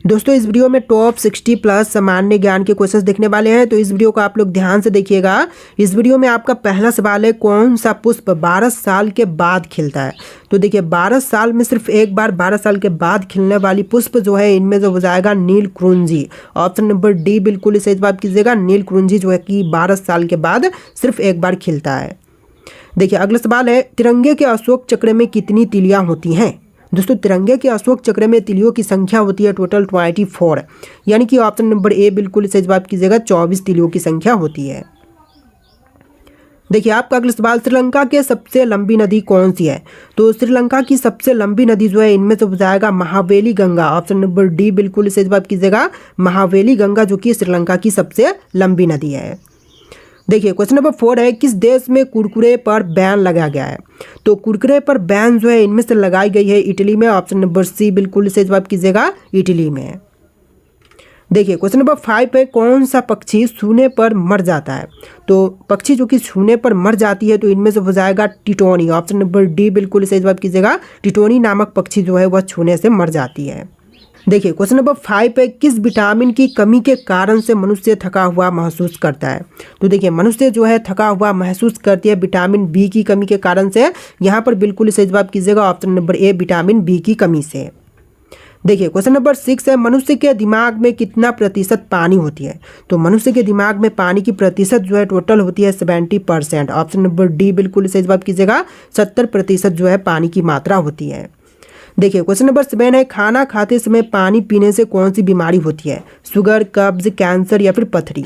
दोस्तों इस वीडियो में टॉप 60 प्लस सामान्य ज्ञान के क्वेश्चंस देखने वाले हैं, तो इस वीडियो को आप लोग ध्यान से देखिएगा। इस वीडियो में आपका पहला सवाल है, कौन सा पुष्प 12 साल के बाद खिलता है। तो देखिए 12 साल में सिर्फ एक बार 12 साल के बाद खिलने वाली पुष्प जो है इनमें जो हो जाएगा नीलकुंजी। ऑप्शन नंबर डी बिल्कुल सही जवाब कीजिएगा। नीलकुंजी जो है कि 12 साल के बाद सिर्फ एक बार खिलता है। देखिए अगला सवाल है, तिरंगे के अशोक चक्र में कितनी तिलियां होती हैं। दोस्तों तिरंगे के अशोक चक्र में तिलियों की संख्या होती है टोटल 24, यानी कि ऑप्शन नंबर ए बिल्कुल सही जवाब कीजिएगा। 24 तिलियों की संख्या होती है। देखिए आपका अगला सवाल, श्रीलंका के सबसे लंबी नदी कौन सी है। तो श्रीलंका की सबसे लंबी नदी जो है इनमें से हो जाएगा Mahaweli Ganga. Option number D बिल्कुल सही जवाब कीजिएगा। महावेली गंगा जो कि श्रीलंका की सबसे लंबी नदी है। देखिए क्वेश्चन नंबर 4 है, किस देश में कुरकुरे पर बैन लगाया गया है। तो कुरकुरे पर बैन जो है इनमें से लगाई गई है इटली में। ऑप्शन नंबर सी बिल्कुल सही जवाब कीजिएगा, इटली में। देखिए क्वेश्चन नंबर 5 है, कौन सा पक्षी छूने पर मर जाता है। तो पक्षी जो कि छूने पर मर जाती है तो इनमें से हो जाएगा टिटोनी। ऑप्शन नंबर डी बिल्कुल सही जवाब कीजिएगा। टिटोनी नामक पक्षी जो है वह छूने से मर जाती है। देखिए क्वेश्चन नंबर 5 है, किस विटामिन की कमी के कारण से मनुष्य थका हुआ महसूस करता है। तो देखिए मनुष्य जो है थका हुआ महसूस करती है विटामिन बी की कमी के कारण से। यहाँ पर बिल्कुल सही जवाब कीजिएगा। Option number A vitamin B की कमी से। देखिए क्वेश्चन नंबर 6 है, मनुष्य के दिमाग में कितना प्रतिशत पानी होती है। तो मनुष्य के दिमाग में पानी की प्रतिशत जो है टोटल होती है 70%। ऑप्शन नंबर डी बिल्कुल सही जवाब कीजिएगा। 70% जो है पानी की मात्रा होती है। देखिए क्वेश्चन नंबर 7 है, खाना खाते समय पानी पीने से कौन सी बीमारी होती है। शुगर, कब्ज, कैंसर या फिर पथरी।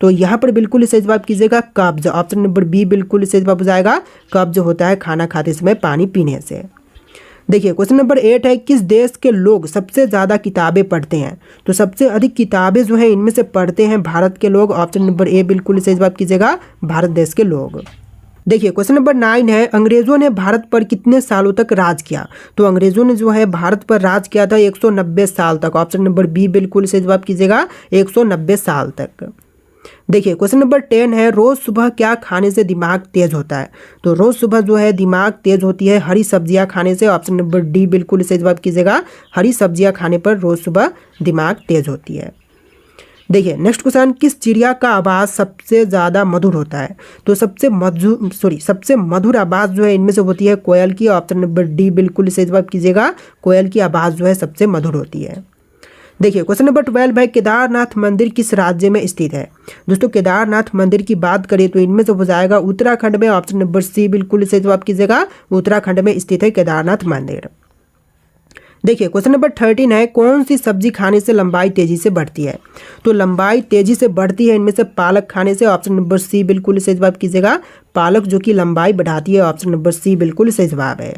तो यहाँ पर बिल्कुल सही जवाब कीजिएगा कब्ज। ऑप्शन नंबर बी बिल्कुल सही जवाब हो जाएगा। कब्ज होता है खाना खाते समय पानी पीने से। देखिए क्वेश्चन नंबर 8 है, किस देश के लोग सबसे ज़्यादा किताबें पढ़ते हैं। तो सबसे अधिक किताबें जो है इनमें से पढ़ते हैं भारत के लोग। ऑप्शन नंबर ए बिल्कुल सही जवाब कीजिएगा, भारत देश के लोग। देखिए क्वेश्चन नंबर 9 है, अंग्रेजों ने भारत पर कितने सालों तक राज किया। तो अंग्रेजों ने जो है भारत पर राज किया था 190 साल तक। ऑप्शन नंबर बी बिल्कुल सही जवाब कीजिएगा, 190 साल तक। देखिए क्वेश्चन नंबर 10 है, रोज सुबह क्या खाने से दिमाग तेज होता है। तो रोज सुबह जो है दिमाग तेज होती है हरी सब्जियां खाने से। ऑप्शन नंबर डी बिल्कुल सही जवाब कीजिएगा। हरी सब्जियां खाने पर रोज सुबह दिमाग तेज होती है। देखिए नेक्स्ट क्वेश्चन, किस चिड़िया का आवाज़ सबसे ज़्यादा मधुर होता है। तो सबसे मधुर आवाज़ जो है इनमें से होती है कोयल की। ऑप्शन नंबर डी बिल्कुल सही जवाब कीजिएगा। कोयल की आवाज़ जो है सबसे मधुर होती है। देखिए क्वेश्चन नंबर 12 है, केदारनाथ मंदिर किस राज्य में स्थित है। दोस्तों केदारनाथ मंदिर की बात करें तो इनमें से हो जाएगा उत्तराखंड में। ऑप्शन नंबर सी बिल्कुल सही जवाब कीजिएगा। उत्तराखंड में स्थित है केदारनाथ मंदिर। देखिए क्वेश्चन नंबर 13 है, कौन सी सब्जी खाने से लंबाई तेजी से बढ़ती है। तो लंबाई तेजी से बढ़ती है इनमें से पालक खाने से। ऑप्शन नंबर सी बिल्कुल सही जवाब कीजिएगा। पालक जो कि लंबाई बढ़ाती है। ऑप्शन नंबर सी बिल्कुल सही जवाब है।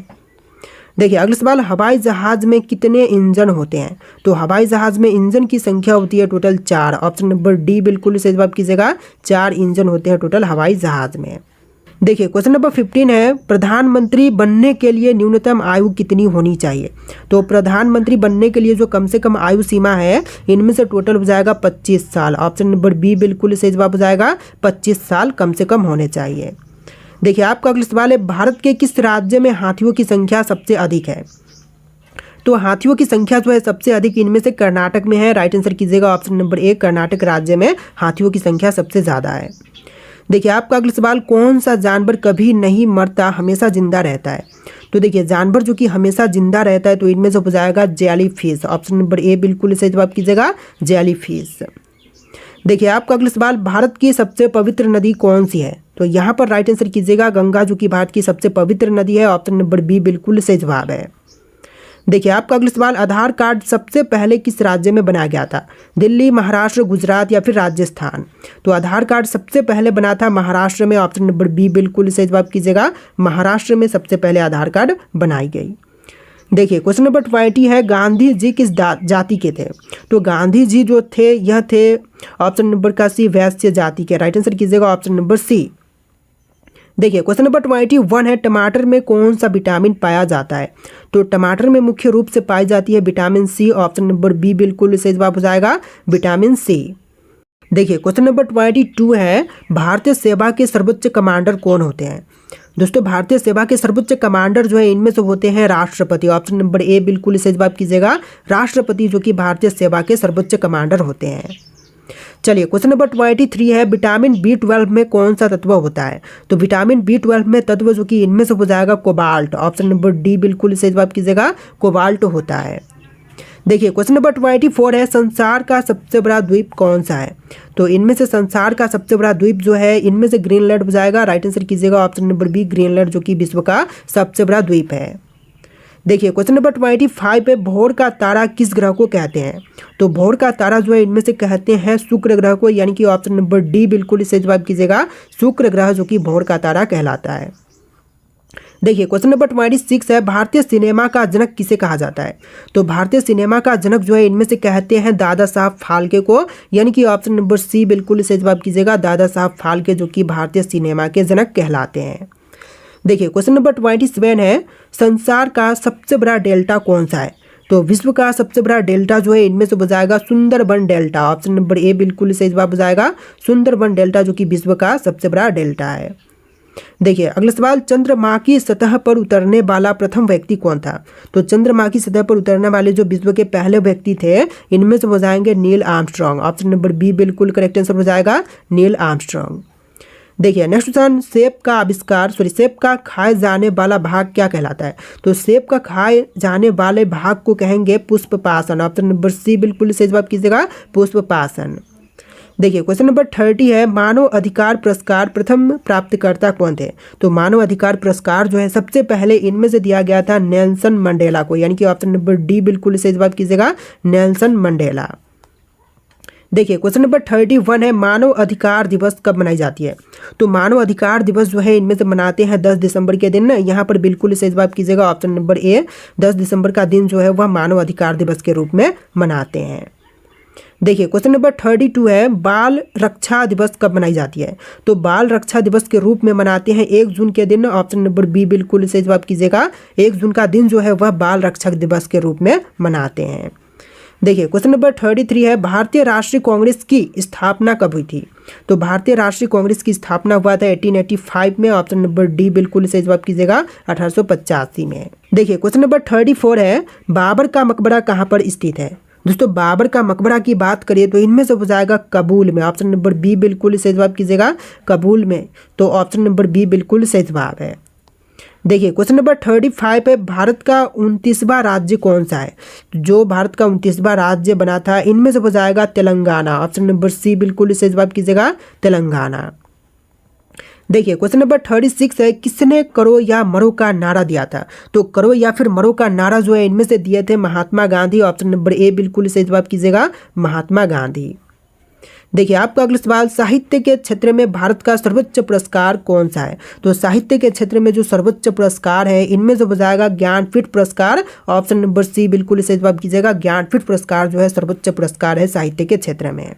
देखिए अगला सवाल, हवाई जहाज में कितने इंजन होते हैं। तो हवाई जहाज में इंजन की संख्या होती है टोटल 4। ऑप्शन नंबर डी बिल्कुल सही जवाब कीजिएगा। 4 इंजन होते हैं टोटल हवाई जहाज में। देखिए क्वेश्चन नंबर 15 है, प्रधानमंत्री बनने के लिए न्यूनतम आयु कितनी होनी चाहिए। तो प्रधानमंत्री बनने के लिए जो कम से कम आयु सीमा है इनमें से टोटल हो जाएगा 25 साल। ऑप्शन नंबर बी बिल्कुल सही जवाब हो जाएगा। 25 साल कम से कम होने चाहिए। देखिए आपका अगला सवाल है, भारत के किस राज्य में हाथियों की संख्या सबसे अधिक है। तो हाथियों की संख्या जो है सबसे अधिक इनमें से कर्नाटक में है। राइट आंसर कीजिएगा। ऑप्शन नंबर ए कर्नाटक राज्य में हाथियों की संख्या सबसे ज़्यादा है। देखिए आपका अगला सवाल, कौन सा जानवर कभी नहीं मरता हमेशा जिंदा रहता है। तो देखिए जानवर जो कि हमेशा जिंदा रहता है तो इनमें से हो जाएगा जेली फिश। ऑप्शन नंबर ए बिल्कुल सही जवाब कीजिएगा, जेली फिश। देखिए आपका अगला सवाल, भारत की सबसे पवित्र नदी कौन सी है। तो यहाँ पर राइट आंसर कीजिएगा गंगा जो कि भारत की सबसे पवित्र नदी है। ऑप्शन नंबर बी बिल्कुल सही जवाब है। देखिए आपका अगला सवाल, आधार कार्ड सबसे पहले किस राज्य में बनाया गया था। दिल्ली, महाराष्ट्र, गुजरात या फिर राजस्थान। तो आधार कार्ड सबसे पहले बना था महाराष्ट्र में। ऑप्शन नंबर बी बिल्कुल सही जवाब कीजिएगा। महाराष्ट्र में सबसे पहले आधार कार्ड बनाई गई। देखिए क्वेश्चन नंबर 20 है, गांधी जी किस जाति के थे। तो गांधी जी जो थे यह थे ऑप्शन नंबर का सी वैश्य जाति के। राइट आंसर कीजिएगा ऑप्शन नंबर सी। देखिए क्वेश्चन नंबर 21 है, टमाटर में कौन सा विटामिन पाया जाता है। तो टमाटर में मुख्य रूप से पाई जाती है vitamin C. Option number B बिल्कुल सही जवाब हो जाएगा, विटामिन सी। देखिए क्वेश्चन नंबर 22 है, भारतीय सेवा के सर्वोच्च कमांडर कौन होते हैं। दोस्तों भारतीय सेवा के सर्वोच्च कमांडर जो है इनमें से होते हैं राष्ट्रपति। ऑप्शन नंबर ए बिल्कुल सही जवाब कीजिएगा, राष्ट्रपति जो कि भारतीय सेवा के सर्वोच्च कमांडर होते हैं। चलिए क्वेश्चन नंबर 23 है, विटामिन B12 में कौन सा तत्व होता है? तो विटामिन B12 में तत्व जो कि इनमें से हो जाएगा कोबाल्ट। ऑप्शन नंबर डी बिल्कुल सही जवाब कीजिएगा, कोबाल्ट होता है। देखिए क्वेश्चन नंबर 24 है, संसार का सबसे बड़ा द्वीप कौन सा है? तो इनमें से संसार का सबसे बड़ा द्वीप जो है इनमें से ग्रीनलैंड हो जाएगा। राइट आंसर कीजिएगा ऑप्शन नंबर बी, ग्रीनलैंड जो कि विश्व का सबसे बड़ा द्वीप है। देखिए क्वेश्चन नंबर 25 है, भोर का तारा किस ग्रह को कहते हैं? तो भोर का तारा जो है इनमें से कहते हैं शुक्र ग्रह को, यानी कि ऑप्शन नंबर डी बिल्कुल सही जवाब कीजिएगा, शुक्र ग्रह जो कि भोर का तारा कहलाता है। देखिए क्वेश्चन नंबर 26 है, भारतीय सिनेमा का जनक किसे कहा जाता है? तो भारतीय सिनेमा का जनक जो है इनमें से कहते हैं दादा साहब फाल्के को, यानी कि ऑप्शन नंबर सी बिल्कुल सही जवाब कीजिएगा, दादा साहब फाल्के जो कि भारतीय सिनेमा के जनक कहलाते हैं। देखिए क्वेश्चन नंबर 27 है, संसार का सबसे बड़ा डेल्टा कौन सा है? तो विश्व का सबसे बड़ा डेल्टा जो है इनमें से हो जाएगा सुंदरबन डेल्टा। ऑप्शन नंबर ए बिल्कुल सही जवाब हो जाएगा, सुंदरबन डेल्टा जो कि विश्व का सबसे बड़ा डेल्टा है। देखिए अगला सवाल, चंद्रमा की सतह पर उतरने वाला प्रथम व्यक्ति कौन था? तो चंद्रमा की सतह पर उतरने वाले जो विश्व के पहले व्यक्ति थे इनमें से हो जाएंगे Neil Armstrong. Option number B बिल्कुल करेक्ट आंसर हो जाएगा, नील आर्मस्ट्रांग। देखिए नेक्स्ट क्वेश्चन, सेब का खाए जाने वाला भाग क्या कहलाता है? तो सेब का खाए जाने वाले भाग को कहेंगे पुष्पपाषण। ऑप्शन नंबर सी बिल्कुल सही जवाब कीजिएगा, पुष्पपाषण। देखिए क्वेश्चन नंबर 30 है, मानव अधिकार पुरस्कार प्रथम प्राप्तकर्ता कौन थे? तो मानव अधिकार पुरस्कार जो है सबसे पहले इनमें से दिया गया था नेल्सन मंडेला को, यानी कि ऑप्शन नंबर डी बिल्कुल सही जवाब कीजिएगा, नेल्सन मंडेला। देखिए क्वेश्चन नंबर 31 है, मानव अधिकार दिवस कब मनाई जाती है? तो मानव अधिकार दिवस जो है इनमें से मनाते हैं 10 दिसंबर के दिन। यहाँ पर बिल्कुल सही जवाब कीजिएगा, ऑप्शन नंबर ए, 10 दिसंबर का दिन जो है वह मानव अधिकार दिवस के रूप में मनाते हैं। देखिए क्वेश्चन नंबर 32 है, बाल रक्षा दिवस कब मनाई जाती है? तो बाल रक्षा दिवस के रूप में मनाते हैं 1 जून के दिन। ऑप्शन नंबर बी बिल्कुल सही जवाब कीजिएगा, 1 जून का दिन जो है वह बाल रक्षक दिवस के रूप में मनाते हैं। देखिए क्वेश्चन नंबर 33 है, भारतीय राष्ट्रीय कांग्रेस की स्थापना कब हुई थी? तो भारतीय राष्ट्रीय कांग्रेस की स्थापना हुआ था 1885 में। ऑप्शन नंबर डी बिल्कुल सही जवाब कीजिएगा, 1885 में। देखिए क्वेश्चन नंबर 34 है, बाबर का मकबरा कहाँ पर स्थित है? दोस्तों बाबर का मकबरा की बात करिए तो इनमें से हो जाएगा कबूल में। ऑप्शन नंबर बी बिल्कुल सही जवाब कीजिएगा, कबूल में। तो ऑप्शन नंबर बी बिल्कुल सही जवाब है। देखिए क्वेश्चन नंबर 35 है, भारत का 29वां राज्य कौन सा है? जो भारत का 29वां राज्य बना था इनमें से हो जाएगा तेलंगाना। ऑप्शन नंबर सी बिल्कुल सही जवाब कीजिएगा, तेलंगाना। देखिए क्वेश्चन नंबर 36 है, किसने करो या मरो का नारा दिया था? तो करो या फिर मरो का नारा जो है इनमें से दिए थे महात्मा गांधी। ऑप्शन नंबर ए बिल्कुल सही जवाब कीजिएगा, महात्मा गांधी। देखिए आपका अगला सवाल, साहित्य के क्षेत्र में भारत का सर्वोच्च पुरस्कार कौन सा है? तो साहित्य के क्षेत्र में जो सर्वोच्च पुरस्कार है इनमें से हो जाएगा ज्ञानपीठ पुरस्कार। ऑप्शन नंबर सी बिल्कुल सही जवाब कीजिएगा, ज्ञानपीठ पुरस्कार जो है सर्वोच्च पुरस्कार है साहित्य के क्षेत्र में।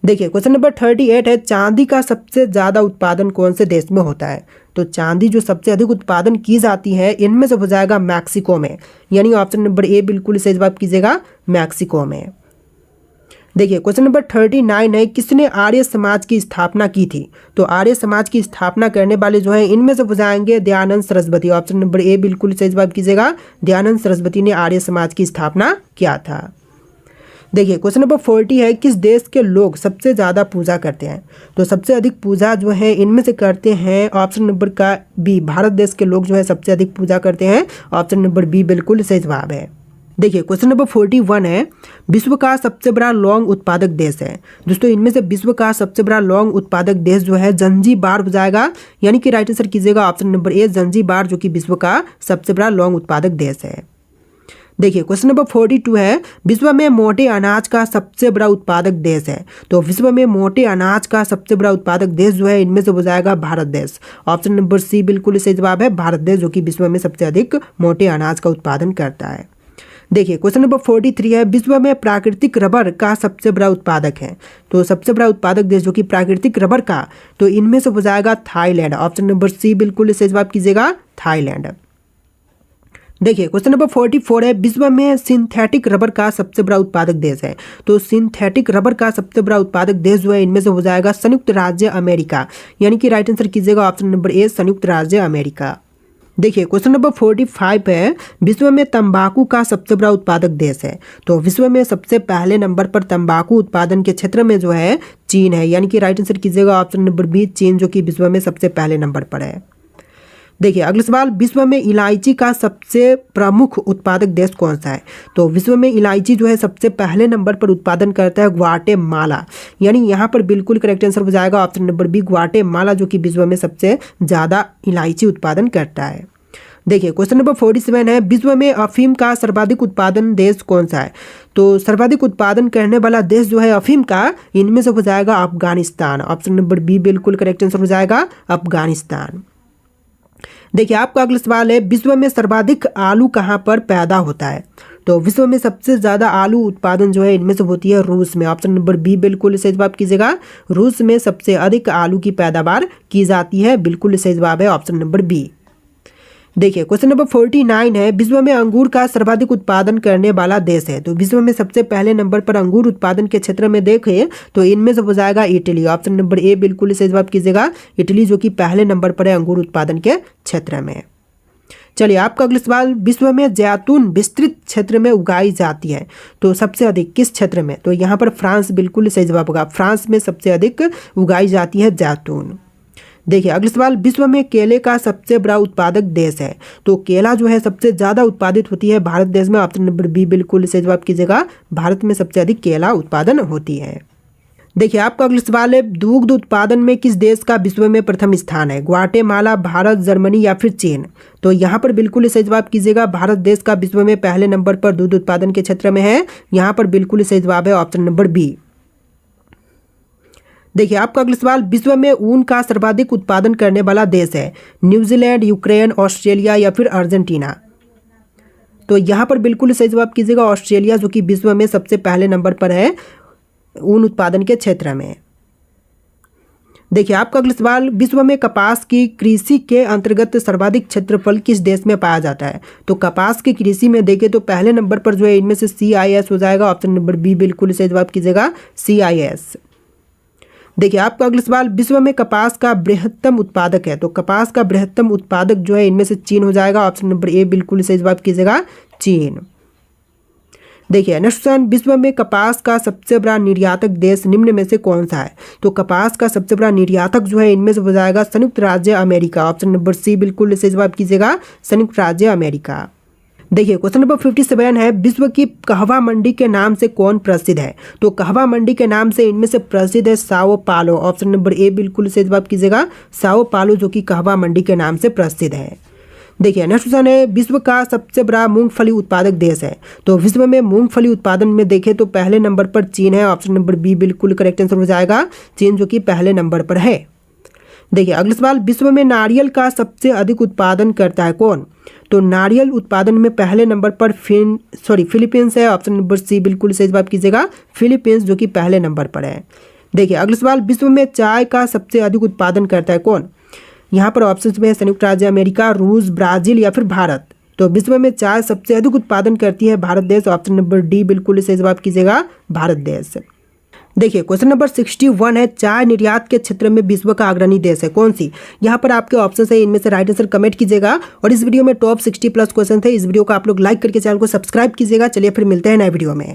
देखिए क्वेश्चन नंबर 38 है, चांदी का सबसे ज़्यादा उत्पादन कौन से देश में होता है? तो चांदी जो सबसे अधिक उत्पादन की जाती है इनमें से हो जाएगा मैक्सिको में, यानी ऑप्शन नंबर ए बिल्कुल सही जवाब कीजिएगा, मैक्सिको में। देखिए क्वेश्चन नंबर 39 है, किसने आर्य समाज की स्थापना की थी? तो आर्य समाज की स्थापना करने वाले जो है इनमें से हो जाएंगे दयानंद सरस्वती। ऑप्शन नंबर ए बिल्कुल सही जवाब कीजिएगा, दयानंद सरस्वती ने आर्य समाज की स्थापना किया था। देखिए क्वेश्चन नंबर 40 है, किस देश के लोग सबसे ज़्यादा पूजा करते हैं? तो सबसे अधिक पूजा जो है इनमें से करते हैं ऑप्शन नंबर का बी, भारत देश के लोग जो है सबसे अधिक पूजा करते हैं। ऑप्शन नंबर बी बिल्कुल सही जवाब है। देखिए क्वेश्चन नंबर 41 है, विश्व का सबसे बड़ा लौंग उत्पादक देश है? दोस्तों इनमें से विश्व का सबसे बड़ा लौंग उत्पादक देश जो है जंजीबार हो जाएगा, यानी कि राइट आंसर कीजिएगा ऑप्शन नंबर ए, जंजीबार जो कि विश्व का सबसे बड़ा लौंग उत्पादक देश है। देखिए क्वेश्चन नंबर 42 है, विश्व में मोटे अनाज का सबसे बड़ा उत्पादक देश है? तो विश्व में मोटे अनाज का सबसे बड़ा उत्पादक देश जो है इनमें से हो जाएगा भारत देश। ऑप्शन नंबर सी बिल्कुल सही जवाब है, भारत देश जो कि विश्व में सबसे अधिक मोटे अनाज का उत्पादन करता है। देखिए क्वेश्चन नंबर 43 है, विश्व में प्राकृतिक रबर का सबसे बड़ा उत्पादक है? तो सबसे बड़ा उत्पादक देश जो कि प्राकृतिक रबर का, तो इनमें से हो जाएगा थाईलैंड। ऑप्शन नंबर सी बिल्कुल सही जवाब कीजिएगा, थाईलैंड। देखिए क्वेश्चन नंबर 44 है, विश्व में सिंथेटिक रबर का सबसे बड़ा उत्पादक देश है। तो सिंथेटिक रबर का सबसे बड़ा उत्पादक देश जो है इनमें से हो जाएगा संयुक्त राज्य अमेरिका, यानी कि राइट आंसर कीजिएगा ऑप्शन नंबर ए संयुक्त राज्य अमेरिका। देखिए क्वेश्चन नंबर 45 है, विश्व में तंबाकू का सबसे बड़ा उत्पादक देश है। तो विश्व में सबसे पहले नंबर पर तंबाकू उत्पादन के क्षेत्र में जो है चीन है, यानी कि राइट आंसर कीजिएगा ऑप्शन नंबर बी चीन, जो कि विश्व में सबसे पहले नंबर पर है। देखिए अगला सवाल, विश्व में इलायची का सबसे प्रमुख उत्पादक देश कौन सा है। तो विश्व में इलायची जो है सबसे पहले नंबर पर उत्पादन करता है ग्वाटेमाला, यानी यहाँ पर बिल्कुल करेक्ट आंसर हो जाएगा ऑप्शन नंबर बी ग्वाटेमाला, जो कि विश्व में सबसे ज़्यादा इलायची उत्पादन करता है। देखिए क्वेश्चन नंबर 47 है, विश्व में अफीम का सर्वाधिक उत्पादन देश कौन सा है। तो सर्वाधिक उत्पादन करने वाला देश जो है अफीम का, इनमें से हो जाएगा अफगानिस्तान, ऑप्शन नंबर बी बिल्कुल करेक्ट आंसर हो जाएगा अफगानिस्तान। देखिए आपका अगला सवाल है, विश्व में सर्वाधिक आलू कहाँ पर पैदा होता है। तो विश्व में सबसे ज़्यादा आलू उत्पादन जो है इनमें से होती है रूस में, ऑप्शन नंबर बी बिल्कुल सही जवाब कीजिएगा। रूस में सबसे अधिक आलू की पैदावार की जाती है, बिल्कुल सही जवाब है ऑप्शन नंबर बी। देखिए क्वेश्चन नंबर 49 है, विश्व में अंगूर का सर्वाधिक उत्पादन करने वाला देश है। तो विश्व में सबसे पहले नंबर पर अंगूर उत्पादन के क्षेत्र में देखें तो इनमें से हो जाएगा इटली, ऑप्शन नंबर ए बिल्कुल सही जवाब कीजिएगा इटली, जो कि पहले नंबर पर है अंगूर उत्पादन के क्षेत्र में। चलिए आपका अगला सवाल, विश्व में जैतून विस्तृत क्षेत्र में उगाई जाती है। तो सबसे अधिक किस क्षेत्र में। तो यहाँ पर फ्रांस बिल्कुल सही जवाब होगा, फ्रांस में सबसे अधिक उगाई जाती है जैतून। देखिए अगला सवाल, विश्व में केले का सबसे बड़ा उत्पादक देश है। तो केला जो है सबसे ज़्यादा उत्पादित होती है भारत देश में, ऑप्शन नंबर बी बिल्कुल सही जवाब कीजिएगा, भारत में सबसे अधिक केला उत्पादन होती है। देखिए आपका अगला सवाल है, दुग्ध उत्पादन में किस देश का विश्व में प्रथम स्थान है। ग्वाटेमाला, भारत, जर्मनी या फिर चीन। तो यहाँ पर बिल्कुल सही जवाब कीजिएगा, भारत देश का विश्व में पहले नंबर पर दूध उत्पादन के क्षेत्र में है, यहाँ पर बिल्कुल सही जवाब है ऑप्शन नंबर बी। देखिए आपका अगला सवाल, विश्व में ऊन का सर्वाधिक उत्पादन करने वाला देश है। न्यूजीलैंड, यूक्रेन, ऑस्ट्रेलिया या फिर अर्जेंटीना। तो यहाँ पर बिल्कुल सही जवाब कीजिएगा ऑस्ट्रेलिया, जो कि विश्व में सबसे पहले नंबर पर है ऊन उत्पादन के क्षेत्र में। देखिए आपका अगला सवाल, विश्व में कपास की कृषि के अंतर्गत सर्वाधिक क्षेत्रफल किस देश में पाया जाता है। तो कपास की कृषि में देखें तो पहले नंबर पर जो है इनमें से CIS हो जाएगा, ऑप्शन नंबर बी बिल्कुल सही जवाब कीजिएगा CIS। देखिए आपका अगला सवाल, विश्व में कपास का बृहत्तम उत्पादक है। तो कपास का बृहत्तम उत्पादक जो है इनमें से चीन हो जाएगा, ऑप्शन नंबर ए बिल्कुल सही जवाब कीजिएगा चीन। देखिए नेक्स्ट क्वेश्चन, विश्व में कपास का सबसे बड़ा निर्यातक देश निम्न में से कौन सा है। तो कपास का सबसे बड़ा निर्यातक जो है इनमें से हो जाएगा संयुक्त राज्य अमेरिका, ऑप्शन नंबर सी बिल्कुल सही जवाब कीजिएगा संयुक्त राज्य अमेरिका। देखिए क्वेश्चन नंबर 57 है, विश्व की कहवा मंडी के नाम से कौन प्रसिद्ध है। तो कहवा मंडी के नाम से इनमें से प्रसिद्ध है साओ पालो, ऑप्शन नंबर ए बिल्कुल सही जवाब कीजिएगा साओ पालो, जो कि कहवा मंडी के नाम से प्रसिद्ध है। देखिए नेक्स्ट क्वेश्चन है, विश्व का सबसे बड़ा मूंगफली उत्पादक देश है। तो विश्व में मूंगफली उत्पादन में देखें तो पहले नंबर पर चीन है, ऑप्शन नंबर बी बिल्कुल करेक्ट आंसर हो जाएगा चीन, जो कि पहले नंबर पर है। देखिए अगला सवाल, विश्व में नारियल का सबसे अधिक उत्पादन करता है कौन। तो नारियल उत्पादन में पहले नंबर पर फिलीपींस है, ऑप्शन नंबर सी बिल्कुल सही जवाब कीजिएगा फिलीपींस, जो कि पहले नंबर पर है। देखिए अगला सवाल, विश्व में चाय का सबसे अधिक उत्पादन करता है कौन। यहाँ पर ऑप्शन में है संयुक्त राज्य अमेरिका, रूस, ब्राजील या फिर भारत। तो विश्व में चाय सबसे अधिक उत्पादन करती है भारत देश, ऑप्शन नंबर डी बिल्कुल सही जवाब कीजिएगा भारत देश। देखिए क्वेश्चन नंबर 61 है, चाय निर्यात के क्षेत्र में विश्व का अग्रणी देश है कौन सी। यहाँ पर आपके ऑप्शन है, इनमें से राइट आंसर कमेंट कीजिएगा। और इस वीडियो में टॉप 60+ क्वेश्चन थे। इस वीडियो को आप लोग लाइक करके चैनल को सब्सक्राइब कीजिएगा। चलिए फिर मिलते हैं नए वीडियो में।